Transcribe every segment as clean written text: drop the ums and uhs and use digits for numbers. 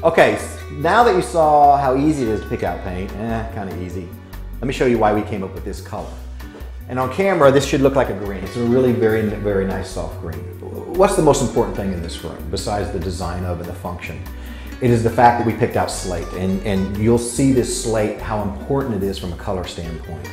Okay, now that you saw how easy it is to pick out paint, kind of easy, let me show you why we came up with this color. And on camera, this should look like a green. It's a really very, very nice soft green. What's the most important thing in this room, besides the design of and the function? It is the fact that we picked out slate, and you'll see this slate, how important it is from a color standpoint.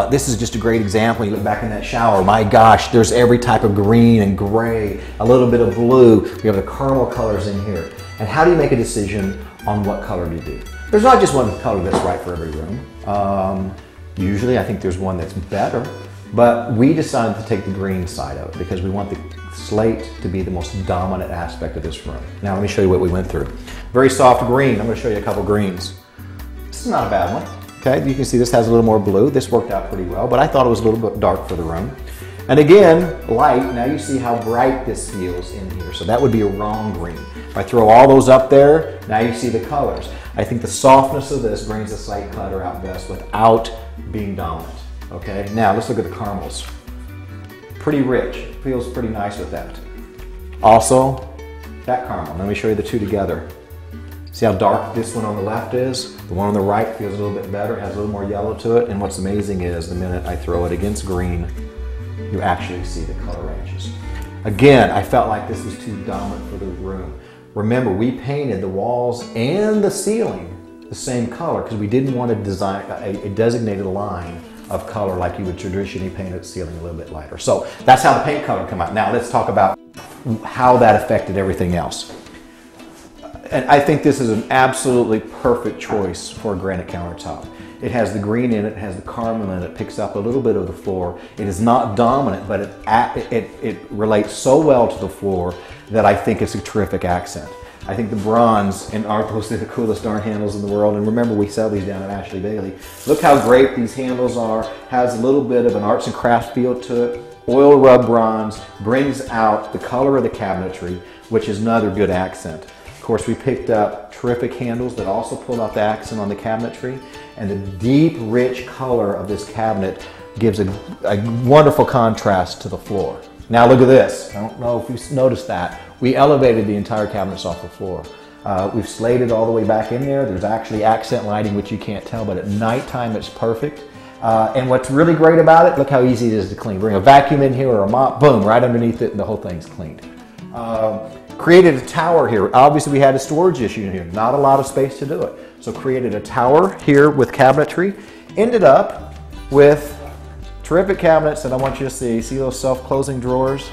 This is just a great example. You look back in that shower, my gosh, there's every type of green and gray, a little bit of blue. We have the caramel colors in here. And how do you make a decision on what color to do? There's not just one color that's right for every room. Usually I think there's one that's better, but we decided to take the green side of it because we want the slate to be the most dominant aspect of this room. Now let me show you what we went through. Very soft green. I'm going to show you a couple greens. This is not a bad one. Okay, you can see this has a little more blue. This worked out pretty well, but I thought it was a little bit dark for the room. And again, light. Now you see how bright this feels in here. So that would be a wrong green. If I throw all those up there, now you see the colors. I think the softness of this brings the slate color out best without being dominant. Okay, now let's look at the caramels. Pretty rich, feels pretty nice with that. Also, that caramel, let me show you the two together. See how dark this one on the left is? The one on the right feels a little bit better, has a little more yellow to it, and what's amazing is the minute I throw it against green, you actually see the color ranges. Again, I felt like this was too dominant for the room. Remember, we painted the walls and the ceiling the same color because we didn't want to design a designated line of color like you would traditionally paint a ceiling a little bit lighter. So that's how the paint color came out. Now let's talk about how that affected everything else. And I think this is an absolutely perfect choice for a granite countertop. It has the green in it, it has the caramel in it, it picks up a little bit of the floor. It is not dominant, but it relates so well to the floor that I think it's a terrific accent. I think the bronze and aren't those the coolest darn handles in the world. And remember, we sell these down at Ashley Bailey. Look how great these handles are. Has a little bit of an arts and crafts feel to it. Oil rub bronze brings out the color of the cabinetry, which is another good accent. Of course, we picked up terrific handles that also pull out the accent on the cabinetry. And the deep, rich color of this cabinet gives a wonderful contrast to the floor. Now look at this. I don't know if you noticed that. We elevated the entire cabinets off the floor. We've slated all the way back in there. There's actually accent lighting, which you can't tell, but at nighttime it's perfect. And what's really great about it, look how easy it is to clean. Bring a vacuum in here or a mop, boom, right underneath it, and the whole thing's cleaned. Created a tower here. Obviously we had a storage issue in here. Not a lot of space to do it. So created a tower here with cabinetry. Ended up with terrific cabinets that I want you to see. See those self-closing drawers?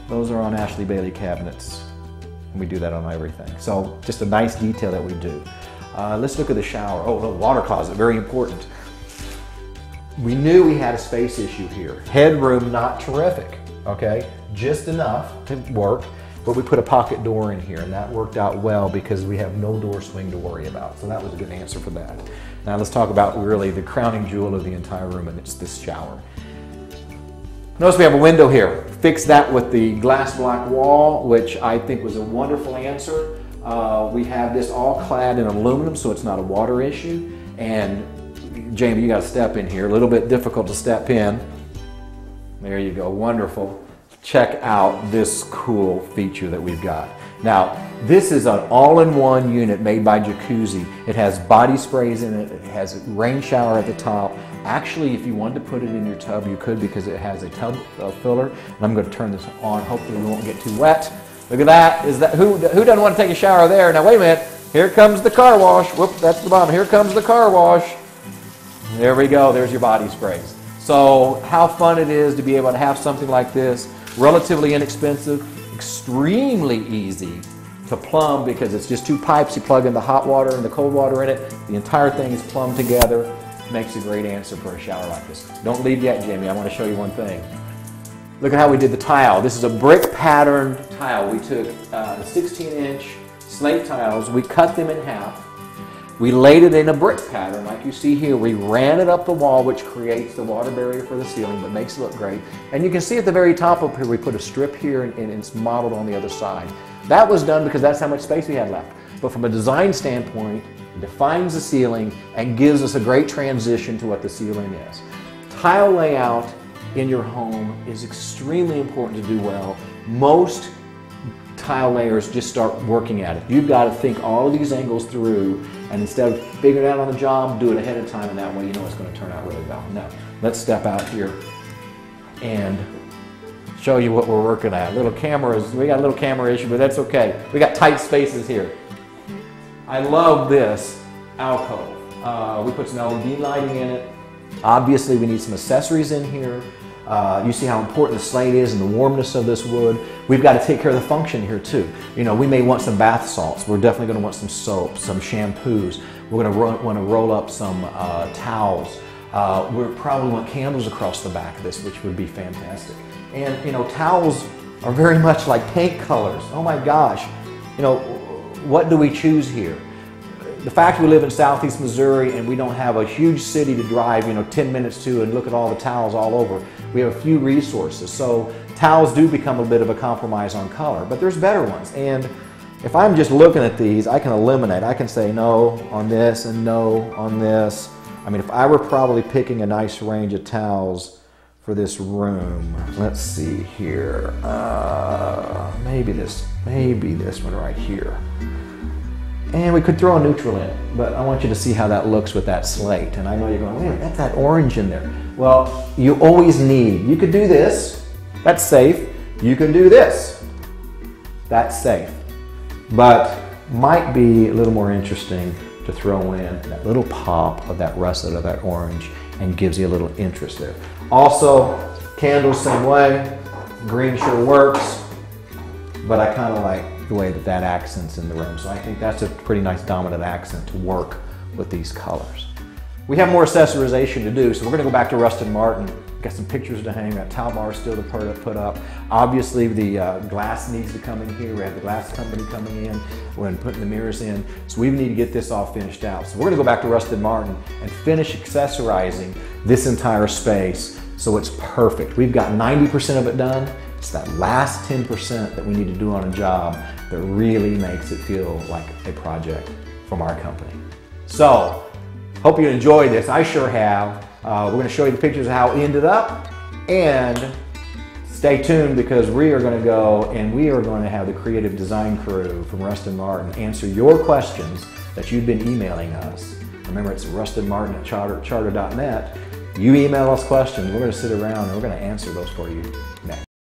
Those are on Ashley Bailey cabinets. And we do that on everything. So just a nice detail that we do. Let's look at the shower. Oh, the water closet, very important. We knew we had a space issue here. Headroom, not terrific, okay? Just enough to work, but we put a pocket door in here, and that worked out well because we have no door swing to worry about. So that was a good answer for that. Now let's talk about really the crowning jewel of the entire room, and it's this shower. Notice we have a window here. Fixed that with the glass block wall, which I think was a wonderful answer. We have this all clad in aluminum, so it's not a water issue. And Jamie, you got to step in here. A little bit difficult to step in. There you go, wonderful. Check out this cool feature that we've got. Now, this is an all-in-one unit made by Jacuzzi. It has body sprays in it. It has a rain shower at the top. Actually, if you wanted to put it in your tub, you could because it has a tub filler. And I'm going to turn this on. Hopefully, we won't get too wet. Look at that. Who doesn't want to take a shower there? Now, wait a minute. Here comes the car wash. Whoop, that's the bottom. Here comes the car wash. There we go. There's your body sprays. So how fun it is to be able to have something like this. Relatively inexpensive, extremely easy to plumb because it's just two pipes. You plug in the hot water and the cold water in it. The entire thing is plumbed together. Makes a great answer for a shower like this. Don't leave yet, Jamie. I want to show you one thing. Look at how we did the tile. This is a brick patterned tile. We took 16-inch slate tiles. We cut them in half. We laid it in a brick pattern like you see here. We ran it up the wall, which creates the water barrier for the ceiling, but makes it look great. And you can see at the very top up here, we put a strip here and it's modeled on the other side. That was done because that's how much space we had left. But from a design standpoint, it defines the ceiling and gives us a great transition to what the ceiling is. Tile layout in your home is extremely important to do well. Most tile layers, just start working at it. You've got to think all of these angles through, and instead of figuring it out on the job, do it ahead of time, and that way you know it's going to turn out really well. Now, let's step out here and show you what we're working at. Little cameras, we got a little camera issue, but that's okay. We got tight spaces here. I love this alcove. We put some LED lighting in it. Obviously, we need some accessories in here. You see how important the slate is and the warmness of this wood. We've got to take care of the function here too. You know, we may want some bath salts. We're definitely going to want some soap, some shampoos. We're going to want to roll up some towels. We probably want candles across the back of this, which would be fantastic. And you know, towels are very much like paint colors. Oh my gosh. You know, what do we choose here? The fact we live in Southeast Missouri and we don't have a huge city to drive, you know, 10 minutes to and look at all the towels all over. We have a few resources. So towels do become a bit of a compromise on color, but there's better ones. And if I'm just looking at these, I can eliminate. I can say no on this and no on this. I mean, if I were probably picking a nice range of towels for this room, let's see here. Maybe this one right here. And we could throw a neutral in, but I want you to see how that looks with that slate. And I know you're going, wait a minute, that's that orange in there. Well, you always need, you could do this, that's safe. You can do this, that's safe. But might be a little more interesting to throw in that little pop of that russet of that orange and gives you a little interest there. Also, candles same way, green sure works, but I kind of like the way that that accents in the room. So I think that's a pretty nice dominant accent to work with these colors. We have more accessorization to do, so we're going to go back to Rusted Martin. Got some pictures to hang, got towel bars still to put up. Obviously the glass needs to come in here. We have the glass company coming in. We're going to put the mirrors in. So we need to get this all finished out. So we're going to go back to Rusted Martin and finish accessorizing this entire space so it's perfect. We've got 90% of it done. It's that last 10% that we need to do on a job that really makes it feel like a project from our company. So, hope you enjoyed this. I sure have. We're going to show you the pictures of how it ended up, and stay tuned because we are going to go and we are going to have the creative design crew from Rusted Martin answer your questions that you've been emailing us. Remember, it's rustedmartin@charter.net. You email us questions, we're going to sit around and we're going to answer those for you next.